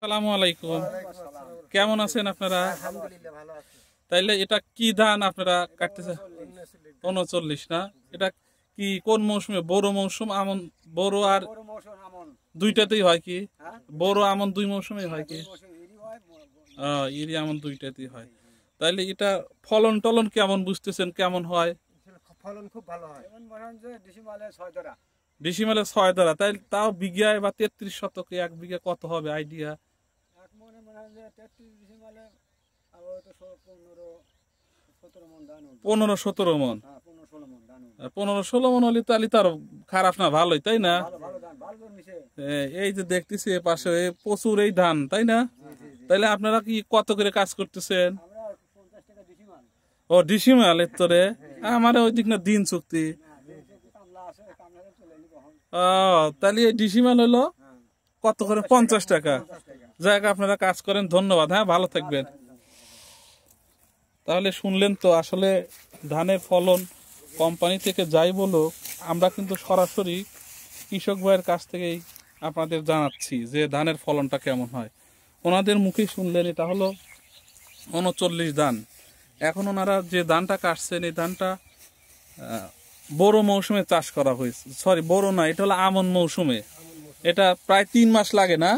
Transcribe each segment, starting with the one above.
আসসালামু আলাইকুম। কেমন আছেন আপনারা? আলহামদুলিল্লাহ ভালো আছি। তাইলে এটা কি ধান আপনারা কাটতেছেন? 39 না? এটা কি কোন মৌসুমে? বোরো মৌসুম, আমন বোরো আর বড় মৌসুম আমন। দুইটাতেই হয় কি? হ্যাঁ? বোরো আমন দুই মৌসুমেই হয় কি? মৌসুম এরই হয়, ইরি আমন দুইটাতেই হয়। তাইলে এটা ফলন টলন কেমন বুঝতেছেন কেমন হয়? ফলন খুব ভালো হয়। যেমন মনে হয় যে ডিসেম্বরে 6 ধরা। ডিসিমেলে 6 ধরা, তাই তাও বিঘায় বা 33 শতকে এক বিঘা কত হবে আইডিয়া? এক মনে হয় যে 33 ডিসেম্বরে আবার তো 15-17 মণ ধান হবে। 15-17 মন। হ্যাঁ 15-16 মণ ধান হবে। 15-16 মন হলে তাহলে তার খারাপ না, ভালোই তাই না? ভালো ভালো ধান, ভালো ধান মিশে। এই যে দেখতেছি এ পাশে প্রচুর এই ধান তাই না? তাইলে আপনারা কি কত করে কাজ করতেছেন? আমরা 50 টাকা ডিসেম্বর। ও ডিসিমাল এর তোরে আমার ওই দিক না দিন চুক্তি। কামলা আছে, কামলা চলে এলি কখন। তাহলে এই ডিসিমাল হলো কত করে? 50 টাকা। যাক আপনারা কাজ করেন, ধন্যবাদ। হ্যাঁ, ভালো থাকবেন। তাহলে শুনলেন তো, আসলে ধানের ফলন কোম্পানি থেকে যাই বলো, আমরা কিন্তু সরাসরি কৃষক ভাইয়ের কাছ থেকেই আপনাদের জানাচ্ছি যে ধানের ফলনটা কেমন হয়। ওনাদের মুখেই শুনলেন, এটা হলো 39 ধান। এখন ওনারা যে ধানটা কাটছেন এই ধানটা বোরো মৌসুমে চাষ করা হয়েছে। সরি, বোরো না, এটা হলো আমন মৌসুমে। এটা প্রায় 3 মাস লাগে না?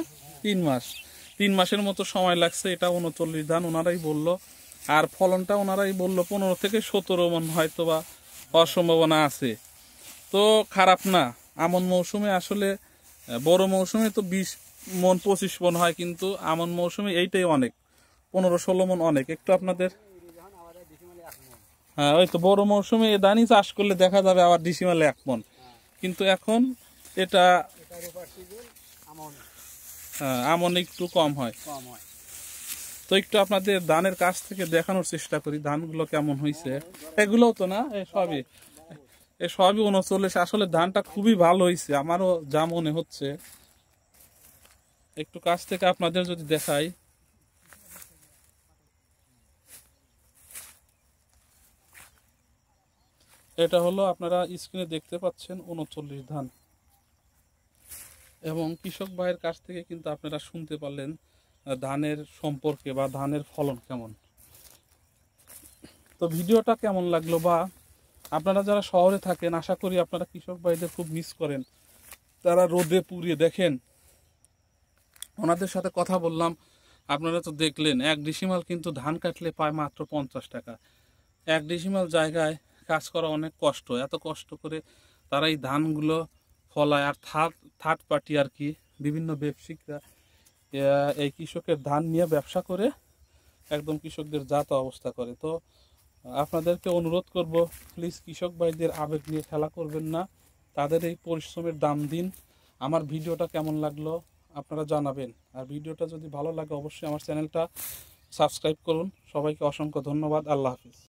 3 মাসের মতো সময় লাগছে। এটা 39 ধান ওনারাই বলল। আর ফলনটা ওনারাই বলল 15 থেকে 17 মন হয়তো বা হওয়ার সম্ভাবনা আছে। তো খারাপ না। আমন মৌসুমে আসলে বড় মৌসুমে তো 20 মন 25 মন হয়, কিন্তু আমন মৌসুমে এইটাই অনেক। 15-16 মন অনেক। একটু আপনাদের হ্যাঁ, ওই তো বড় মৌসুমে এ ধানই চাষ করলে দেখা যাবে আবার ডিসিমালে 1 মন, কিন্তু এখন এটা আমন একটু কম হয়। তো একটু আপনাদের ধানের কাছ থেকে দেখানোর চেষ্টা করি ধানগুলো কেমন হয়েছে। এগুলোও তো না, এই সবই 39। আসলে ধানটা খুবই ভালো হয়েছে, আমারও যা মনে হচ্ছে। একটু কাছ থেকে আপনাদের যদি দেখাই, এটা হলো আপনারা স্ক্রিনে দেখতে পাচ্ছেন 39 ধান। এবং কৃষক ভাইয়ের কাছ থেকে কিন্তু আপনারা শুনতে পারলেন ধানের সম্পর্কে বা ধানের ফলন কেমন। তো ভিডিওটা কেমন লাগলো, বা আপনারা যারা শহরে থাকেন, আশা করি আপনারা কৃষক ভাইদের খুব মিস করেন। তারা রোদে পুড়িয়ে দেখেন, ওনাদের সাথে কথা বললাম, আপনারা তো দেখলেন 1 ডিসিমাল কিন্তু ধান কাটলে পায় মাত্র 50 টাকা। 1 ডিসিমাল জায়গায় কাজ করা অনেক কষ্ট। এত কষ্ট করে তারা এই ধানগুলো ফলায়। আর থার্ড পার্টি আর কি, বিভিন্ন ব্যবসায়িকরা এই কৃষকের ধান নিয়ে ব্যবসা করে একদম কৃষকদের জাত অবস্থা করে। তো আপনাদেরকে অনুরোধ করব, প্লিজ কৃষক ভাইদের আবেগ নিয়ে খেলা করবেন না, তাদের এই পরিশ্রমের দাম দিন। আমার ভিডিওটা কেমন লাগলো আপনারা জানাবেন। আর ভিডিওটা যদি ভালো লাগে অবশ্যই আমার চ্যানেলটা সাবস্ক্রাইব করুন। সবাইকে অসংখ্য ধন্যবাদ। আল্লাহ হাফিজ।